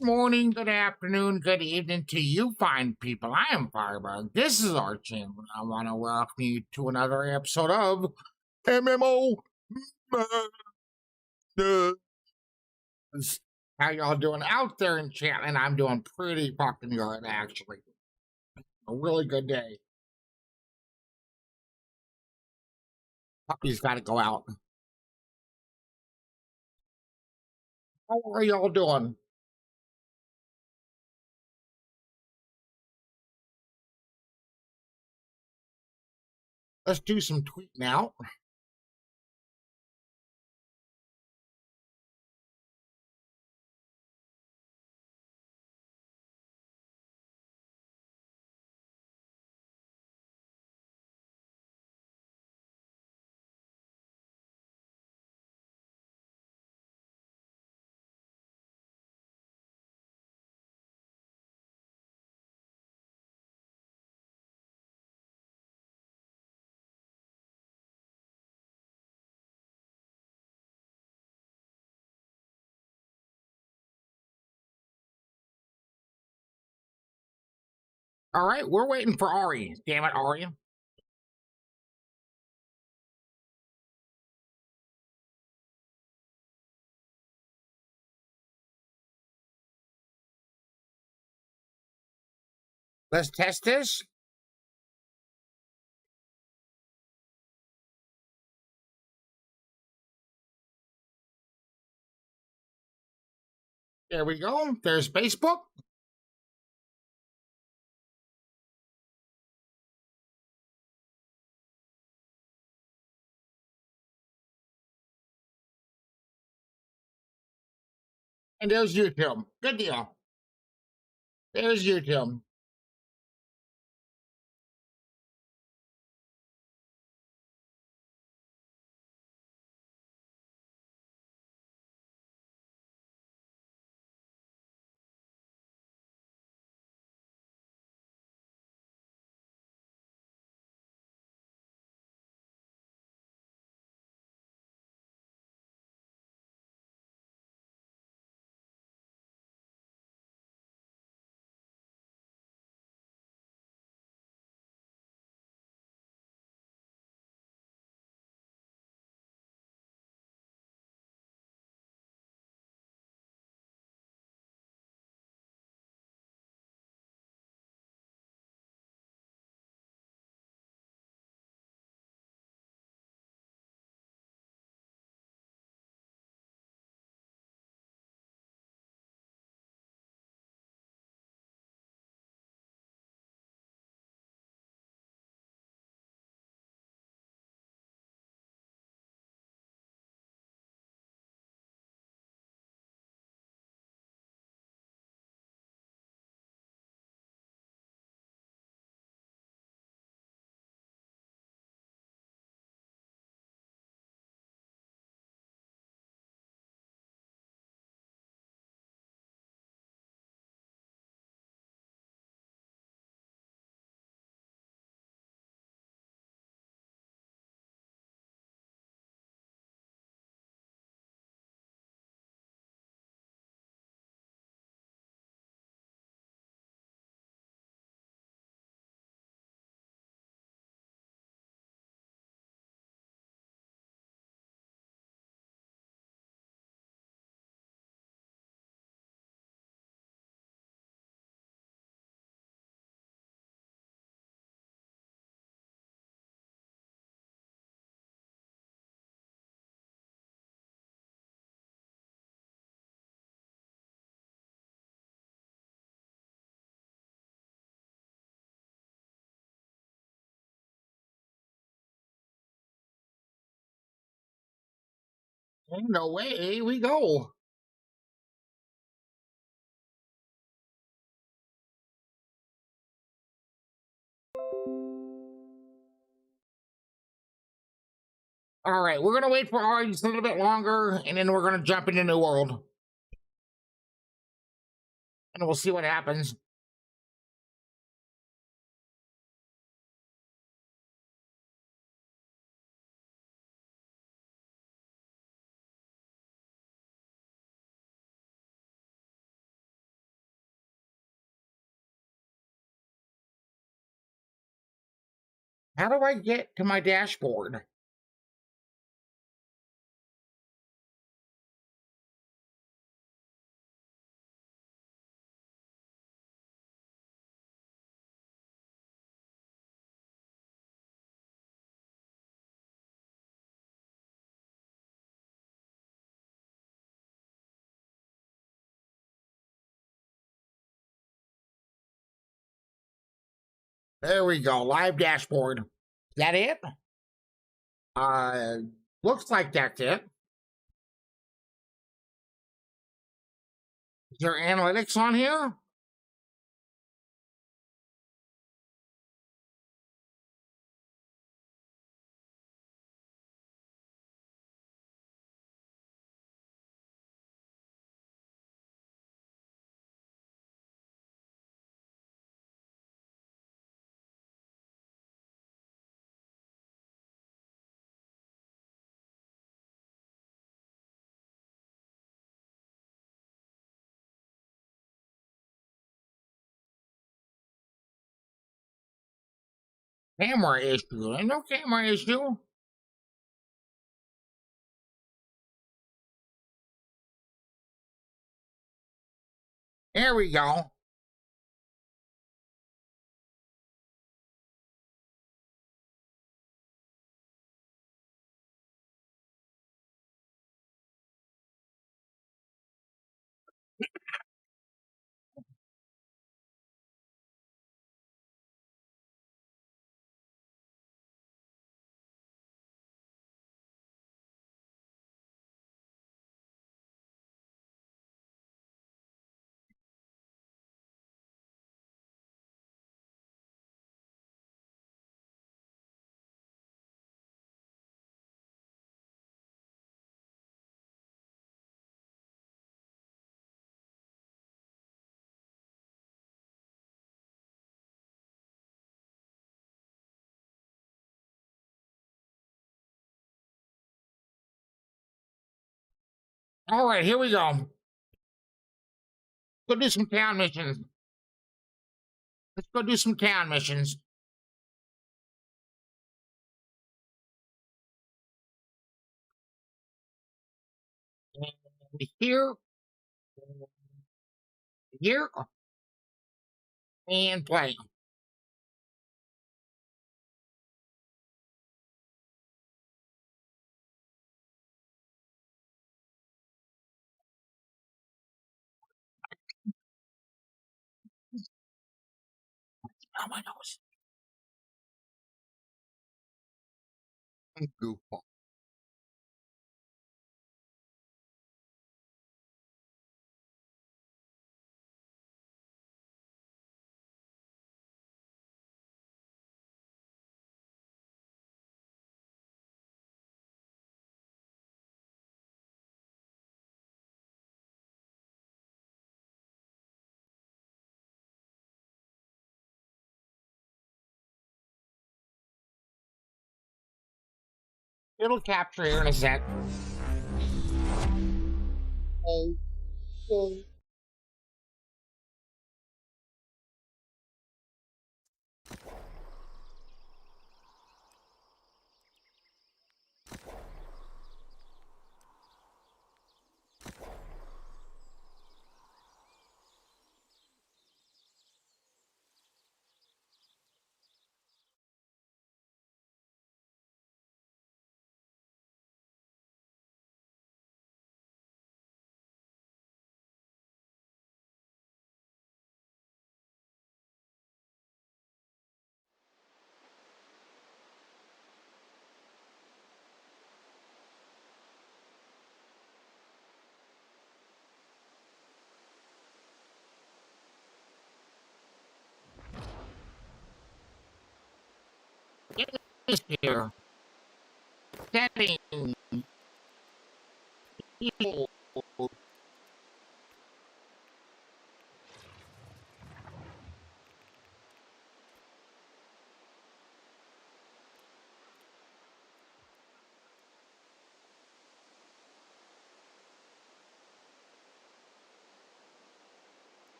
Morning, good afternoon, good evening to you fine people. I am Firebug. This is our channel. And I want to welcome you to another episode of MMO Madness. How y'all doing out there in chat? And I'm doing pretty fucking good, actually. A really good day. Puppy's got to go out. How are y'all doing? Let's do some tweeting out. All right, we're waiting for Ari. Damn it, Ari. Let's test this. There we go. There's Facebook. And there's YouTube. Good deal. There's YouTube. Ain't no way we go. All right, we're gonna wait for Ari just a little bit longer, and then we're gonna jump into New World, and we'll see what happens. How do I get to my dashboard? There we go. Live dashboard. Is that it? Uh, Looks like that's it. Is there analytics on here? Camera issue. Ain't no camera issue. There we go. All right, here we go. Go do some town missions. Let's go do some town missions. And here, here, and play. Oh, my nose. Goofball. It'll capture here in a sec. Oh, oh. It is here. Setting. People.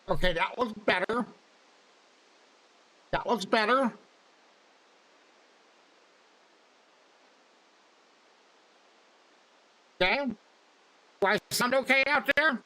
Okay, that looks better. That looks better. Okay. Do I sound okay out there?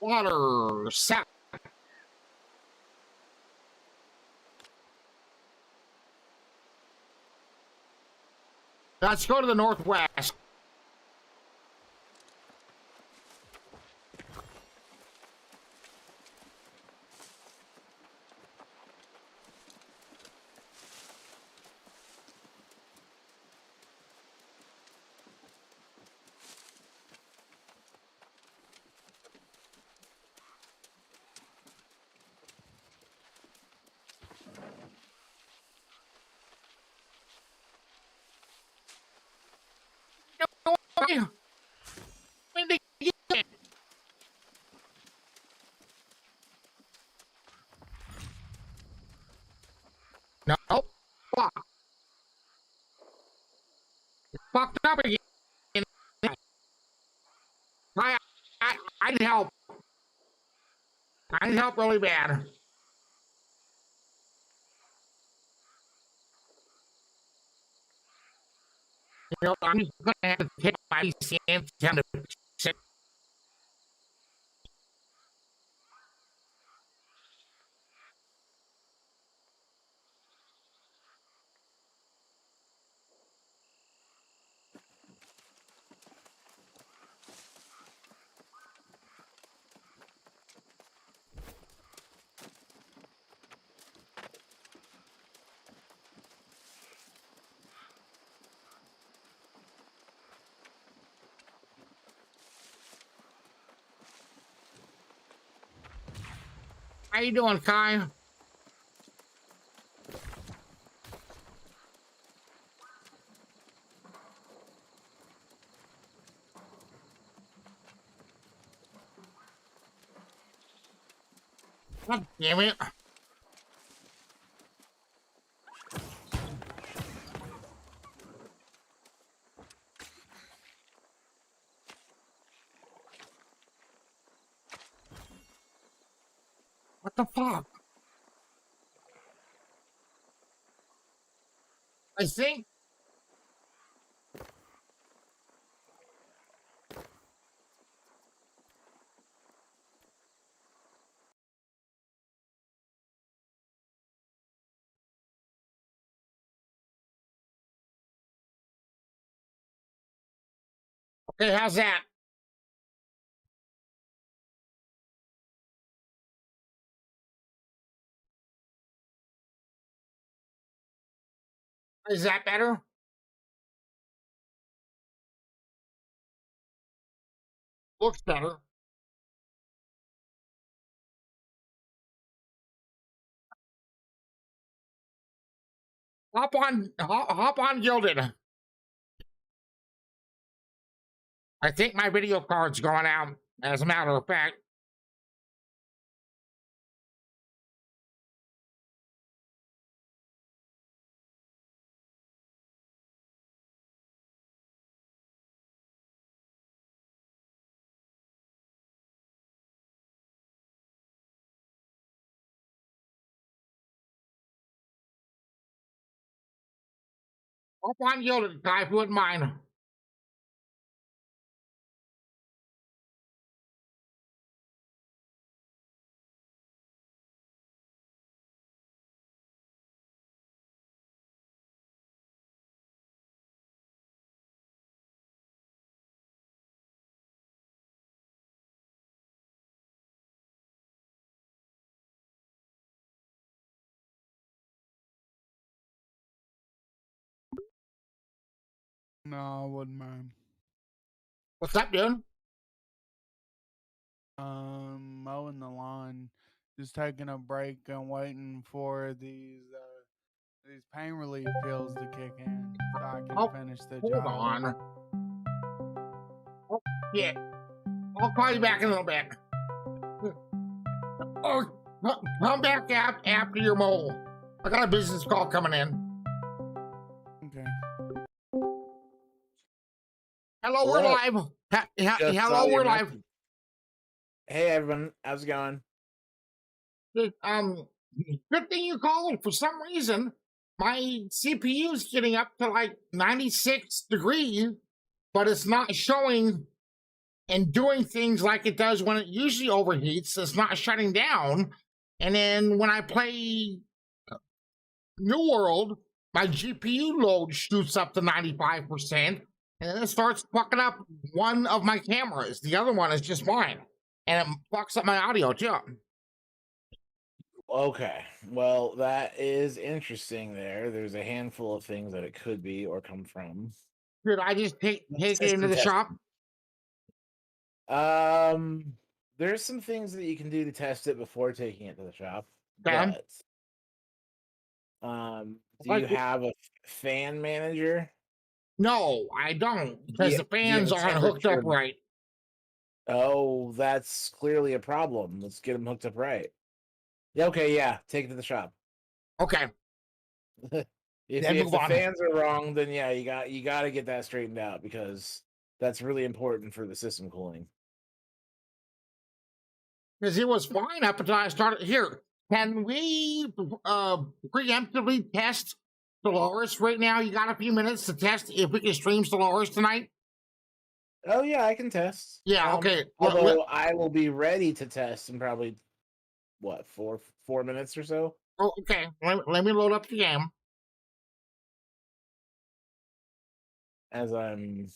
Water south. Let's go to the northwest. No. Fuck. Fucked up again. I, I need help. I need help really bad. You know, I'm just gonna have to take my CM down to sit. How you doing, Kai? God damn it. What the fuck? I think. Okay, how's that? Is that better? Looks better. Hop on Gilded. I think my video card's going out, as a matter of fact. Hop on Gilded, Kai, if you wouldn't mind. No, I wouldn't mind. What's up, dude? Mowing the lawn. just taking a break and waiting for these pain relief pills to kick in so I can Oh, finish the hold job. on. Oh, yeah, I'll call you back in a little bit. Oh, come back after your mole. I got a business call coming in. Okay. Hello, we're Hello. live. Just saw Hello, your we're live. message. Hey everyone, how's it going? Good thing you called. For some reason, my CPU is getting up to like 96 degrees, but it's not showing and doing things like it does when it usually overheats. It's not shutting down. And then when I play New World, my GPU load shoots up to 95%, and then it starts fucking up one of my cameras. The other one is just fine. And it fucks up my audio too. Okay, well that is interesting There's a handful of things that it could be or come from. Should I just take it into the shop? There's some things that you can do to test it before taking it to the shop. Okay. But do you have a fan manager? No, I don't, because the fans aren't hooked up right. Oh, that's clearly a problem. Let's get them hooked up right. Yeah, okay, yeah, take it to the shop. Okay. If the fans are wrong, then yeah, you got to get that straightened out because that's really important for the system cooling. Because it was fine up until I started here. Can we preemptively test Dolores right now? You got a few minutes to test if we can stream Dolores tonight? Oh yeah, I can test. Yeah, okay. Although I will be ready to test in probably what 4 minutes or so. Oh, okay. Let me load up the game. As I'm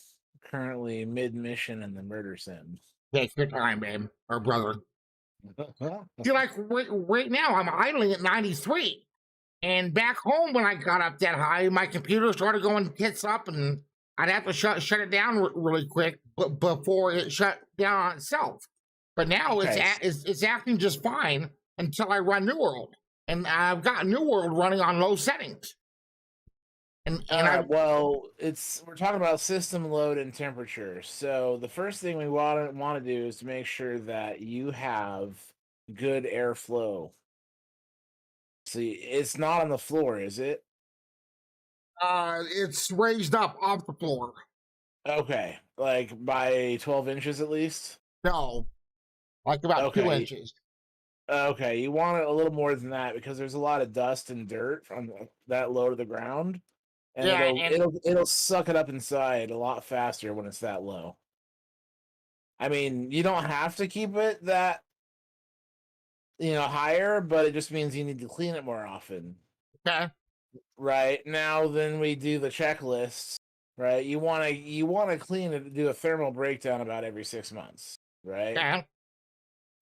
currently mid-mission in the murder sim. Take your time, babe, or brother. See, like right now, I'm idling at 93, and back home when I got up that high, my computer started going tits up, and I'd have to shut it down really quick before it shut down on itself. But now it's acting just fine until I run New World, and I've got New World running on low settings. Well, we're talking about system load and temperature. So the first thing we want to do is to make sure that you have good airflow. See, it's not on the floor, is it? It's raised up off the floor. Okay, like by 12 inches at least? No, like about 2 inches. Okay, you want it a little more than that because there's a lot of dust and dirt from that low to the ground. And it'll suck it up inside a lot faster when it's that low. I mean, you don't have to keep it that higher, but it just means you need to clean it more often. Okay. Right now, then we do the checklist. Right, you want to clean it, do a thermal breakdown about every 6 months. Right. Yeah.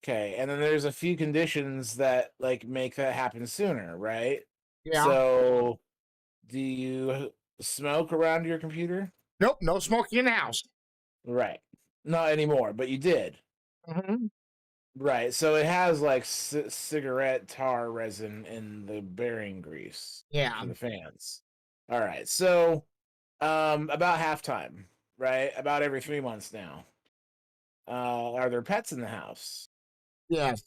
Okay, and then there's a few conditions that make that happen sooner. Right. Yeah. So. Do you smoke around your computer? Nope, no smoking in the house. Right. Not anymore, but you did. Mm-hmm. Right, so it has cigarette tar resin in the bearing grease. Yeah. For the fans. All right, so about halftime, right? About every 3 months now. Are there pets in the house? Yes.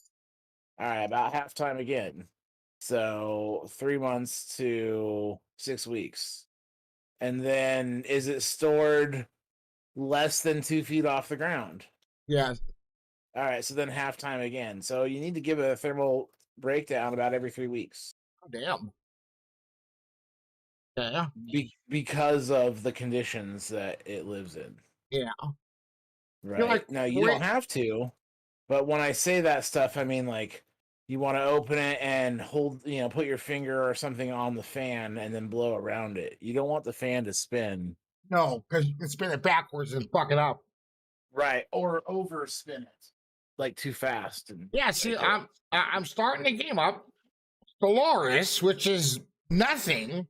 All right, about halftime again. So 3 months to 6 weeks. And then is it stored less than 2 feet off the ground? Yes. All right, so then halftime again. So you need to give it a thermal breakdown about every 3 weeks. Oh, damn. Yeah. Because of the conditions that it lives in. Yeah. Right. Now, you don't have to, but when I say that stuff, I mean you want to open it and hold, put your finger or something on the fan and then blow around it. You don't want the fan to spin. No, because you can spin it backwards and fuck it up. Right, or overspin it, too fast. And yeah, see, I'm starting the game up. Dolores, which is nothing,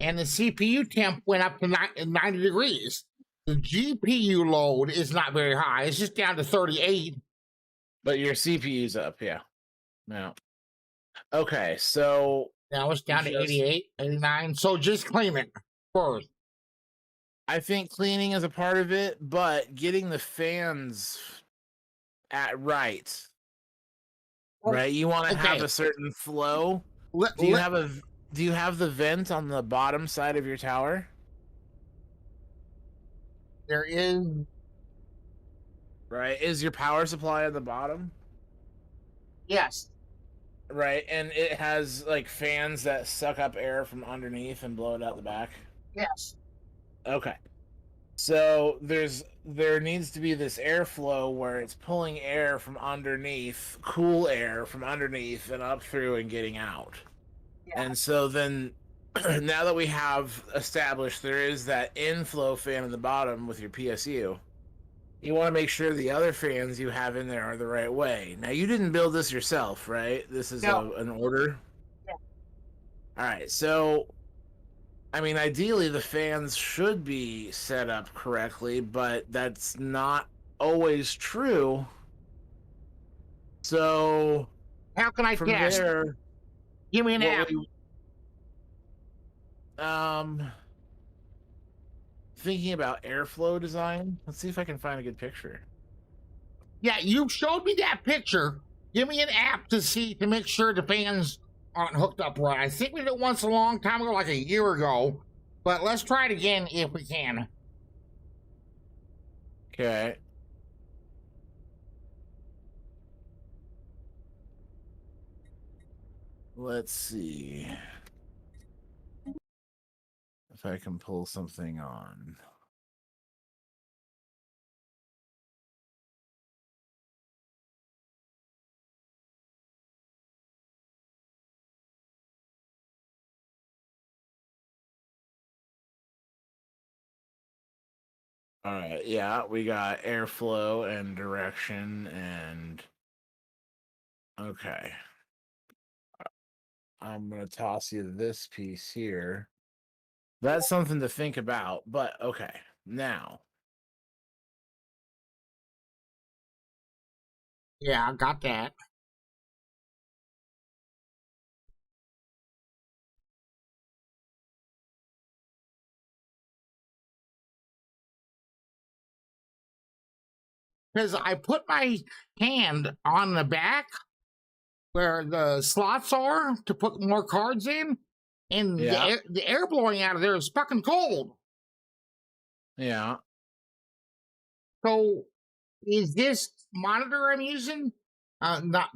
and the CPU temp went up to 90 degrees. The GPU load is not very high. It's just down to 38. But your CPU's up, yeah. No. Okay, so Now it's down to just 88, 89. So just clean it first. I think cleaning is a part of it, but getting the fans at right. Right? You want to have Okay. a certain flow. Let, Do you let- have a do you have the vent on the bottom side of your tower? there is, Right? Is your power supply at the bottom? yes. Right? And it has like fans that suck up air from underneath and blow it out the back. Yes. Okay. So there needs to be this airflow where it's pulling air from underneath, cool air from underneath and up through and getting out. Yeah. And so then now that we have established there is that inflow fan in the bottom with your PSU, you want to make sure the other fans you have in there are the right way. Now you didn't build this yourself, right? This is No. an order. Yeah. All right. So I mean, ideally, the fans should be set up correctly, but that's not always true. So, How can I from test? there, Give me an app. Thinking about airflow design. Let's see if I can find a good picture. Yeah, you showed me that picture. Give me an app to make sure the fans aren't hooked up right. I think we did it once a long time ago, like a year ago. But let's try it again if we can. Okay. Let's see if I can pull something on. All right, yeah, we got airflow and direction and okay. I'm going to toss you this piece here. That's something to think about, but okay. Now, Yeah, I got that. Because I put my hand on the back where the slots are to put more cards in, and yeah, the air blowing out of there is fucking cold. yeah. So, is this monitor I'm using? Not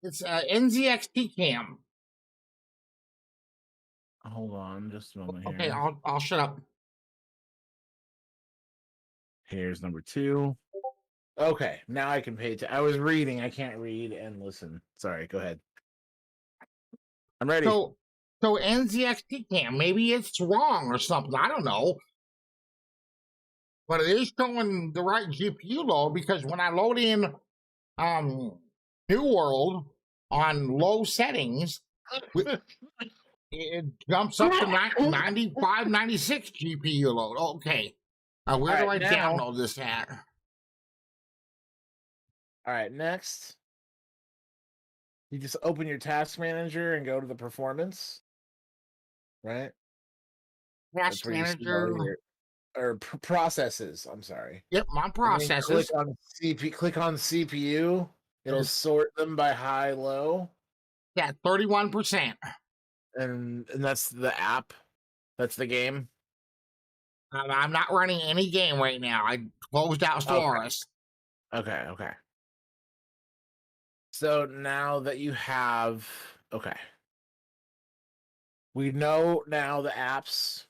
it's NZXT cam. Hold on just a moment Okay, here. I'll shut up. Here's number 2. Okay, now I can pay I was reading. I can't read and listen. Sorry, go ahead. I'm ready. So NZXT cam, maybe it's wrong or something. I don't know. But it is showing the right GPU load because when I load in New World on low settings, it jumps up to 95, 96 GPU load. Okay. Where do I download this at? All right, next. You just open your task manager and go to the performance. Right? Task manager. Or processes, I'm sorry. Yep, my processes. Click on CPU. It'll sort them by high, low. Yeah, 31%. And that's the app. That's the game. I'm not running any game right now. I closed out Stellaris. Okay. So now that you have we know now the apps,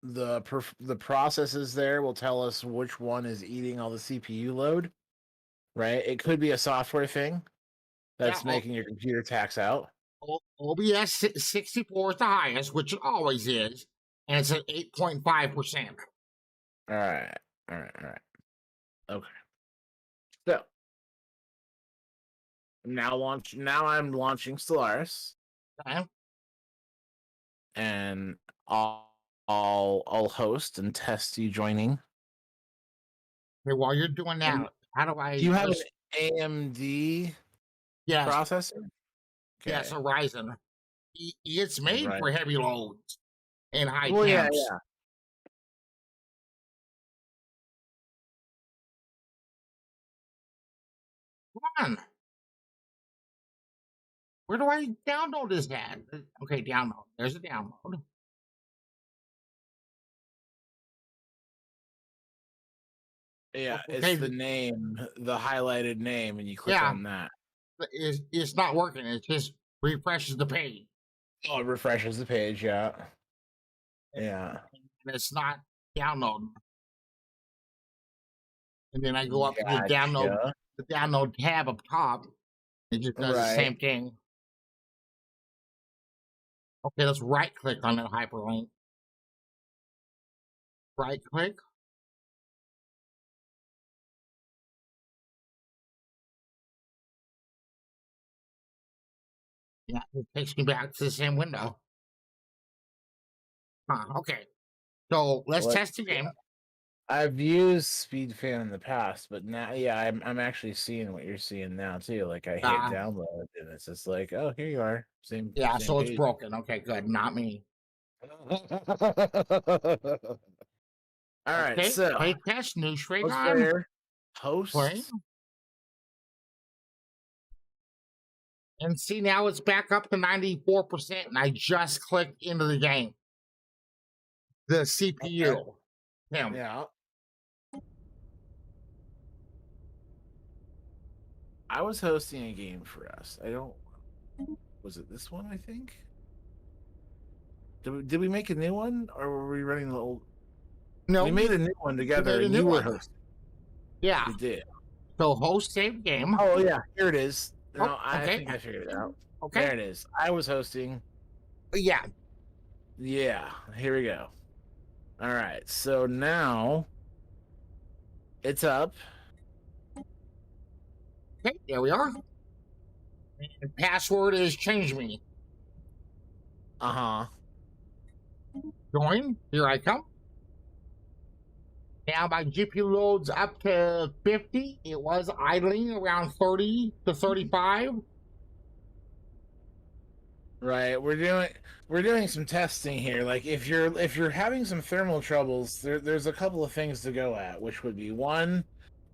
the processes there will tell us which one is eating all the CPU load, right? It could be a software thing that's making your computer tax out. OBS 64 is the highest, which it always is, and it's at 8.5%. All right. Okay. So now I'm launching Stellaris. Okay. And I'll host and test you joining. Okay, while you're doing that, how do I? Do you have an AMD Yes, processor. yes, a Okay. Ryzen. It's made Right. for heavy loads and high Well, yeah, temps. yeah. Come on. Where do I download this at? Okay, download. There's a download. Yeah, it's the Okay, name, the highlighted name, and you click yeah, on that. it's not working. It just refreshes the page. Oh, it refreshes the page. Yeah, yeah. And it's not downloading. And then I go up to Gotcha. the download tab up top. It just does the Right. same thing. Okay, let's right click on that hyperlink. Right click. Yeah, it takes me back to the same window. Huh, okay. So let's What? test the game. I've used SpeedFan in the past, but now, yeah, I'm actually seeing what you're seeing now too. Like I hit Uh, download, and it's just like, oh, here you are, yeah, same so it's page. broken. Okay, good. Not me. All right, Okay, so play test, new what's Schragon. there? Play. Hosts. And see, now it's back up to 94%, and I just clicked into the game. The CPU. Okay. Him. Yeah. I was hosting a game for us. I don't. Was it this one? I think. Did we make a new one, or were we running the old? No, We made a new one together, made a and new you were one. hosting. Yeah. We did. So host save game. Oh yeah, here it is. No, Oh, I okay. think I figured it out. Okay. There it is. I was hosting. Yeah. Yeah, here we go. All right, so now it's up. Okay, there we are. And password is change me. Uh-huh. Join. Here I come. Now my GPU loads up to 50. It was idling around 30 to 35. Right, we're doing some testing here. Like if you're having some thermal troubles, there's a couple of things to go at, which would be one,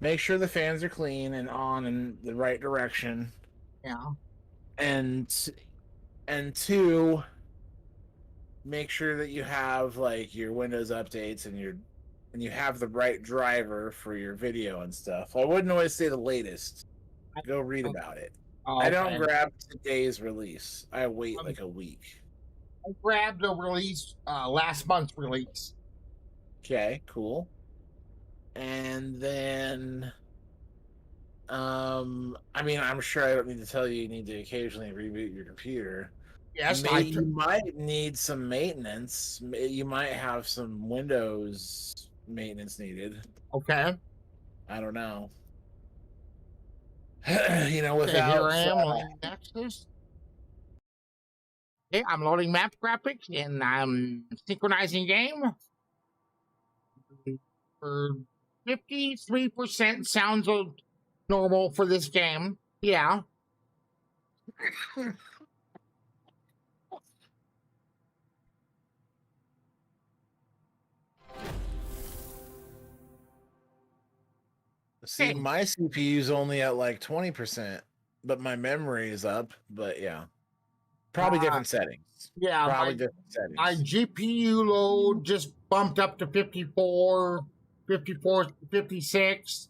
make sure the fans are clean and on in the right direction, Yeah. and two, make sure that you have like your Windows updates and you have the right driver for your video and stuff. I wouldn't always say the latest. Go read about it. I don't grab today's release. I wait like a week. I grabbed the release, last month's release. Okay, cool. And then, I mean, I'm sure I don't need to tell you need to occasionally reboot your computer. Yes, You might need some maintenance. You might have some Windows maintenance needed. Okay. I don't know. You know, without here I am loading Nexus. Okay, I'm loading map graphics and I'm synchronizing game. For 53% sounds normal for this game. Yeah. See, my CPU's only at like 20%, but my memory is up. But yeah, probably different settings. Yeah, Probably different settings. my GPU load just bumped up to 54, 56,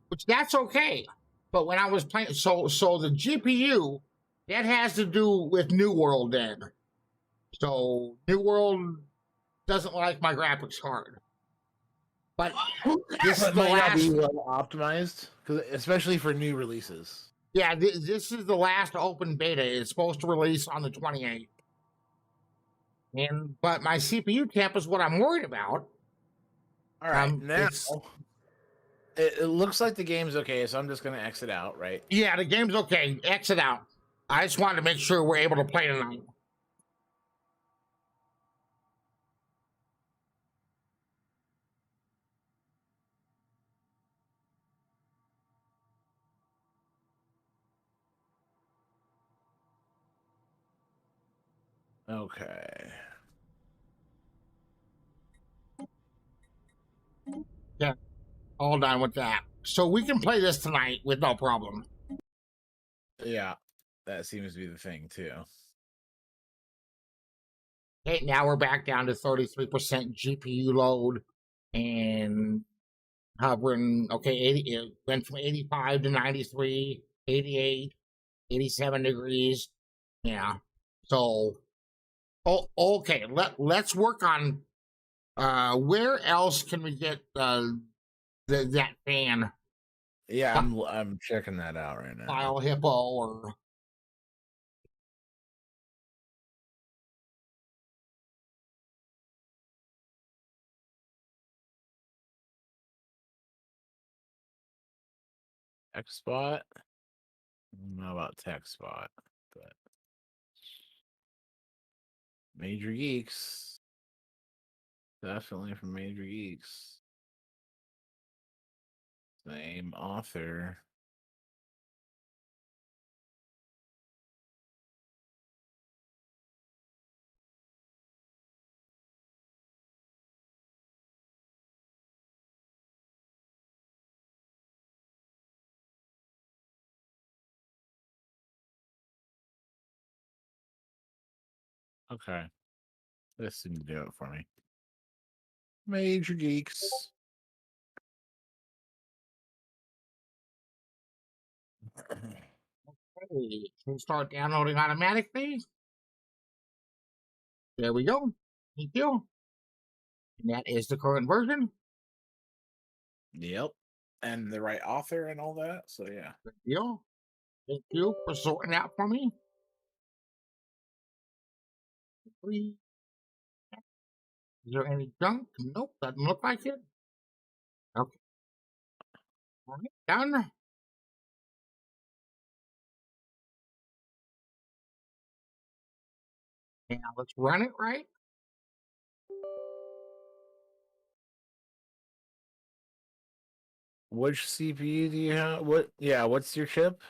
which that's okay. But when I was playing, so the GPU, that has to do with New World then. So New World doesn't like my graphics card. But this is the might not be last. well optimized, especially for new releases. Yeah, this is the last open beta. It's supposed to release on the 28th. But my CPU temp is what I'm worried about. All right, now it looks like the game's okay, so I'm just going to exit out, right? Yeah, the game's okay. Exit out. I just wanted to make sure we're able to play tonight. Okay. Yeah, all done with that. So we can play this tonight with no problem. Yeah, that seems to be the thing too. Okay, now we're back down to 33% GPU load and hovering. Okay, 80, it went from 85 to 93, 88, 87 degrees. Yeah. So, okay. Let's work on where else can we get that fan? Yeah, I'm checking that out right now. File Hippo or TechSpot. I don't know about TechSpot, but Major Geeks. Definitely from Major Geeks. Same author. Okay. This seems to do it for me. Major Geeks. hey, can we start downloading automatically? There we go. Thank you. And that is the current version. Yep. And the right author and all that. So yeah. Thank you. Thank you for sorting out for me. Is there any junk? Nope, doesn't look like it. Okay. All right, done. Now let's run it right. Which CPU do you have? What's your chip?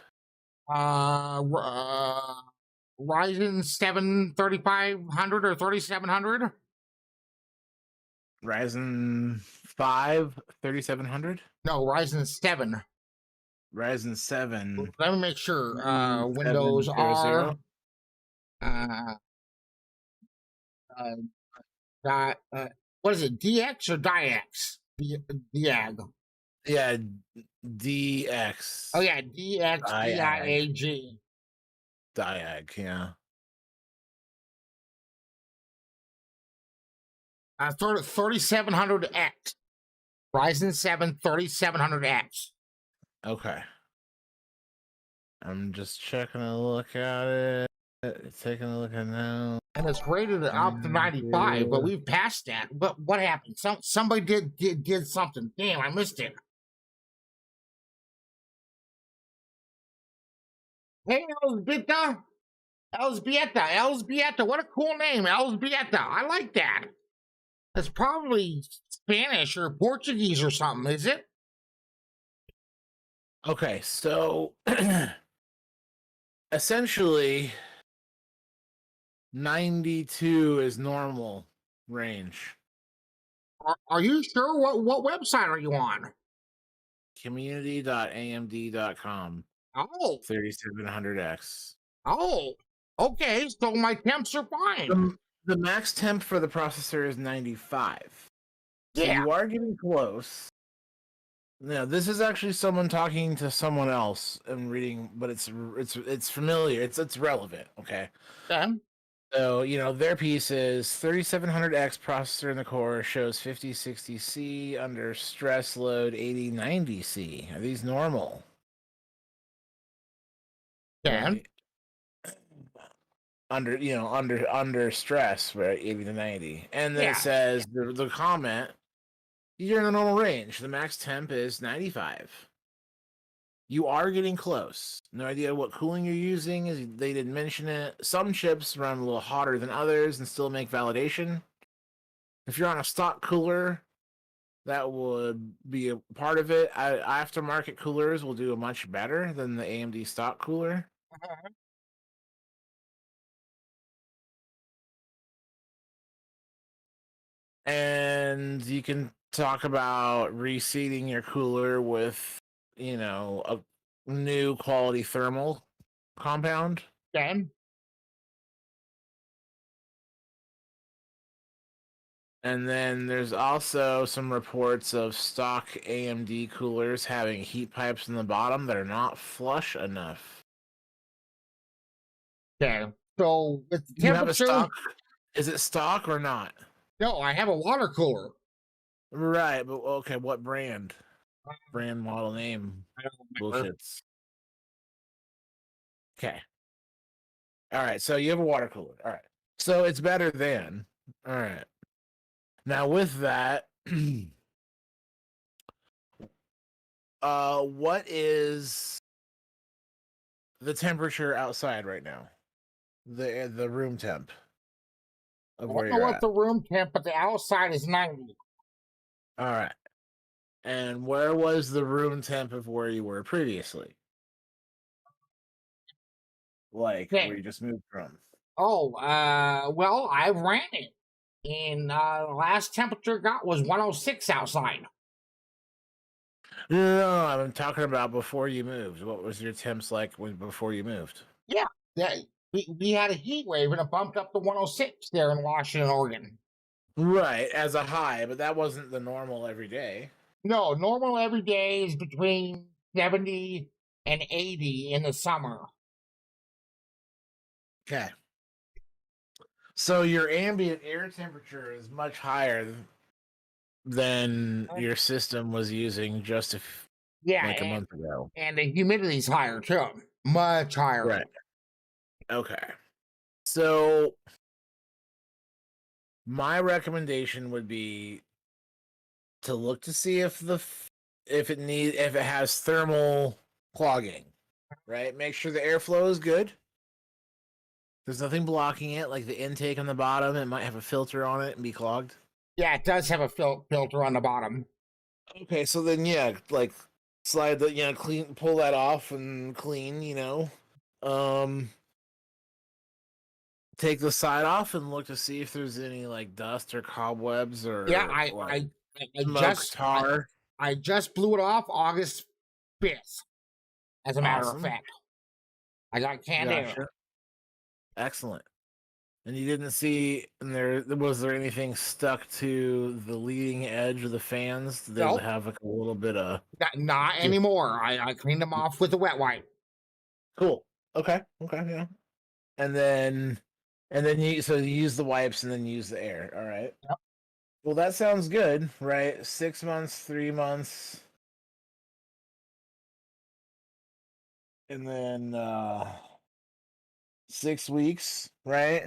Ryzen 7 3500 or 3700. Ryzen 5 3700? No, Ryzen 7. Ryzen 7. Let me make sure. Windows R. What is it? DX or DIX? Diag. Yeah, DX. Oh yeah, DX DIAG. Diag, yeah. 3700X. Ryzen 7 3700X. Okay. I'm just checking a look at it. Taking a look at now. And it's rated up to 95, but we've passed that. But what happened? Somebody did something. Damn, I missed it. Hey, Elzbieta. Elzbieta. What a cool name, Elzbieta. I like that. It's probably Spanish or Portuguese or something, is it? Okay, so essentially 92 is normal range. Are you sure? What website are you on? Community.amd.com. Oh. 3700X. Oh. Okay, so my temps are fine. The max temp for the processor is 95. So Yeah. you are getting close. Now, this is actually someone talking to someone else and reading, but it's familiar. It's relevant, okay? Okay. So, their piece is 3700X processor in the core shows 5060C under stress load 8090C. Are these normal? Yeah. Right. Under stress, right? 80 to 90. And then it says the comment, you're in the normal range. The max temp is 95. You are getting close. No idea what cooling you're using. They didn't mention it. Some chips run a little hotter than others and still make validation. If you're on a stock cooler, that would be a part of it. Aftermarket coolers will do much better than the AMD stock cooler. And you can talk about reseating your cooler with, a new quality thermal compound. Then, And then there's also some reports of stock AMD coolers having heat pipes in the bottom that are not flush enough. okay. So with the You have a temperature, stock? Is it stock or not? no, I have a water cooler. Right, but okay, what brand? Brand, model, name. I don't remember. Bullshits. Okay. All right, so you have a water cooler. All right. So it's better than. All right. Now with that, what is the temperature outside right now? The room temp of I where don't know you're what at. the room temp, but the outside is 90. All right. And where was the room temp of where you were previously? Like Okay. where you just moved from? Oh, well, I ran it. And the last temperature got was 106 outside. No, I'm talking about before you moved. What was your temps like before you moved? Yeah, we had a heat wave and it bumped up to 106 there in Washington, Oregon. Right, as a high, but that wasn't the normal every day. No, normal every day is between 70 and 80 in the summer. Okay. So your ambient air temperature is much higher than your system was using just like a month ago. And the humidity's higher too. Much higher. Right. Okay. So my recommendation would be to look to see if it has thermal clogging. Right? Make sure the airflow is good. There's nothing blocking it, like the intake on the bottom. It might have a filter on it and be clogged. Yeah, it does have a filter on the bottom. Okay, so then like slide the clean, pull that off and clean. Take the side off and look to see if there's any like dust or cobwebs or Yeah, like I smoke, just tar. I just blew it off August 5th. As a matter of Awesome. fact, I got canned air. Gotcha. Excellent. And you didn't see, was there anything stuck to the leading edge of the fans? Did they Nope. have like a little bit of? Not anymore. I cleaned them off with a wet wipe. Cool. Okay. Yeah. And then you use the wipes and then use the air. All right. Yep. Well, that sounds good, right? 6 months, 3 months, and then 6 weeks, right?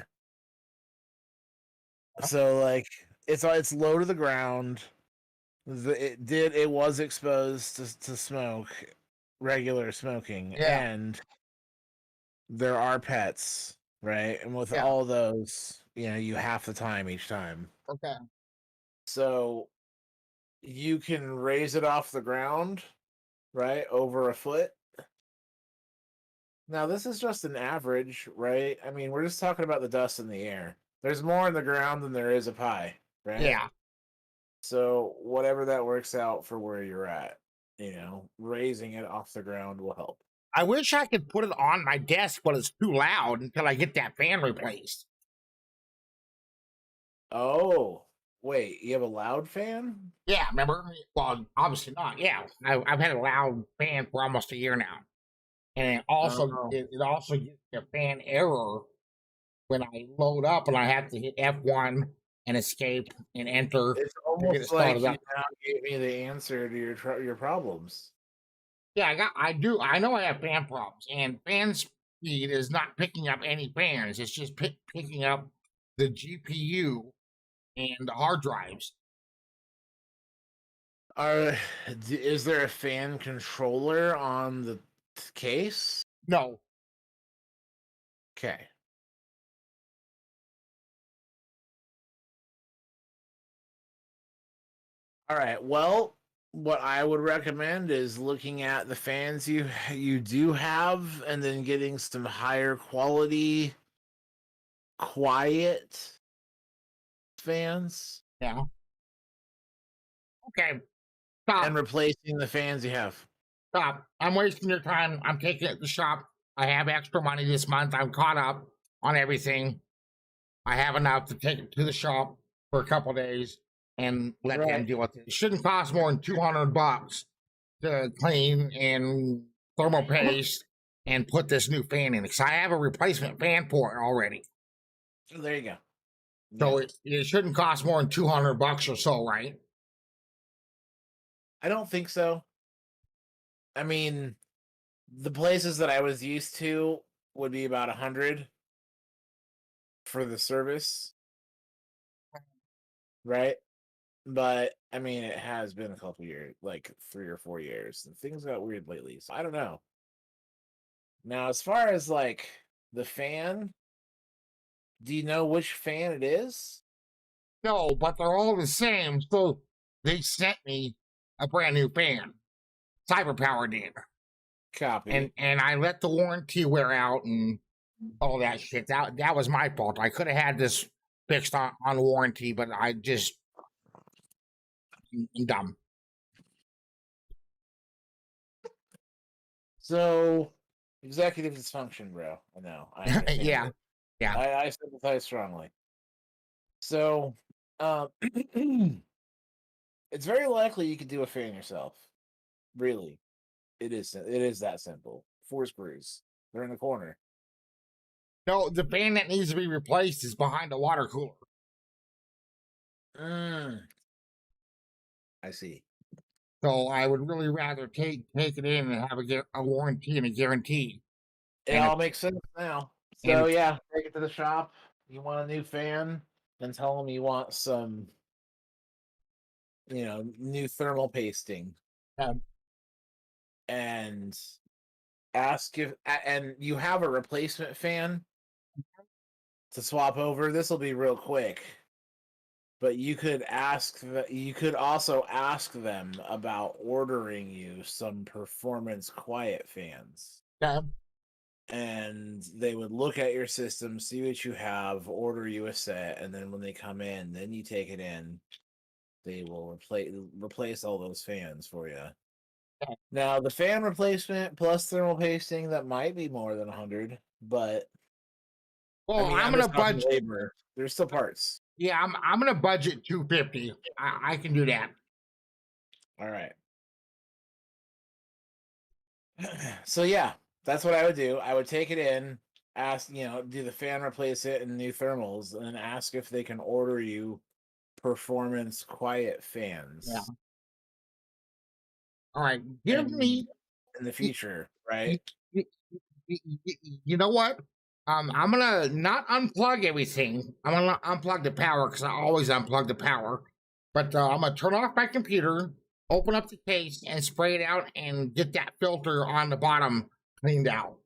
Yep. So like it's low to the ground. It was exposed to smoke, regular smoking, Yeah. and there are pets, right? And with Yeah. all those, you half the time each time. Okay. So you can raise it off the ground, right, over a foot. Now this is just an average, right? I mean, we're just talking about the dust in the air. There's more in the ground than there is a pie, right? Yeah. So whatever that works out for where you're at, raising it off the ground will help. I wish I could put it on my desk, but it's too loud until I get that fan replaced. Oh, wait, you have a loud fan? Yeah, remember? Well, obviously not. Yeah, I've had a loud fan for almost a year now, and it also gives a fan error when I load up and I have to hit F1 and escape and enter. It's almost like you now gave me the answer to your problems. Yeah, I know I have fan problems, and fan speed is not picking up any fans. It's just picking up the GPU and the hard drives. Is there a fan controller on the case? No. Okay. All right. Well, what I would recommend is looking at the fans you do have, and then getting some higher quality, quiet fans. Yeah. Okay. Stop. And replacing the fans you have. Stop. I'm wasting your time. I'm taking it to the shop. I have extra money this month. I'm caught up on everything. I have enough to take it to the shop for a couple days and let them deal with it. It shouldn't cost more than $200 to clean and thermal paste and put this new fan in, because I have a replacement fan for it already. So there you go. So it shouldn't cost more than $200 or so, right? I don't think so. I mean, the places that I was used to would be about 100 for the service, right? But I mean, it has been a couple years, like 3 or 4 years, and things got weird lately. So I don't know. Now, as far as like the fan, do you know which fan it is? No, but they're all the same. So they sent me a brand new fan. CyberPower did. Copy. And I let the warranty wear out and all that shit. That was my fault. I could have had this fixed on warranty, but I just I'm dumb. So executive dysfunction, bro. I know. I understand Yeah. it. Yeah. I sympathize strongly. So it's very likely you could do a fan yourself. Really. It is that simple. 4 screws. They're in the corner. No, the fan that needs to be replaced is behind the water cooler. I see. So I would really rather take it in and have a warranty and a guarantee. It all makes sense now. So yeah, take it to the shop. You want a new fan, and tell them you want some, new thermal pasting. And ask if, and you have a replacement fan to swap over. This will be real quick. But you could also ask them about ordering you some performance quiet fans. Yeah. And they would look at your system, see what you have, order you a set, and then when they come in, then you take it in. They will replace all those fans for you. Yeah. Now, the fan replacement plus thermal pasting, that might be more than 100, but well, I'm gonna budget labor. There's still parts. Yeah, I'm gonna budget $250. I can do that. All right. So yeah, that's what I would do. I would take it in, ask, do the fan, replace it, and new thermals, and then ask if they can order you performance quiet fans. Yeah. All right, give me in the future, right? You know what? I'm gonna not unplug everything. I'm gonna unplug the power, because I always unplug the power. But I'm gonna turn off my computer, open up the case, and spray it out, and get that filter on the bottom cleaned out.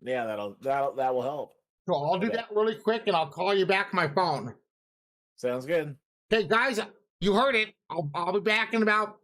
Yeah, that will help. So I'll do that really quick, and I'll call you back on my phone. Sounds good. Okay, guys, you heard it. I'll be back in about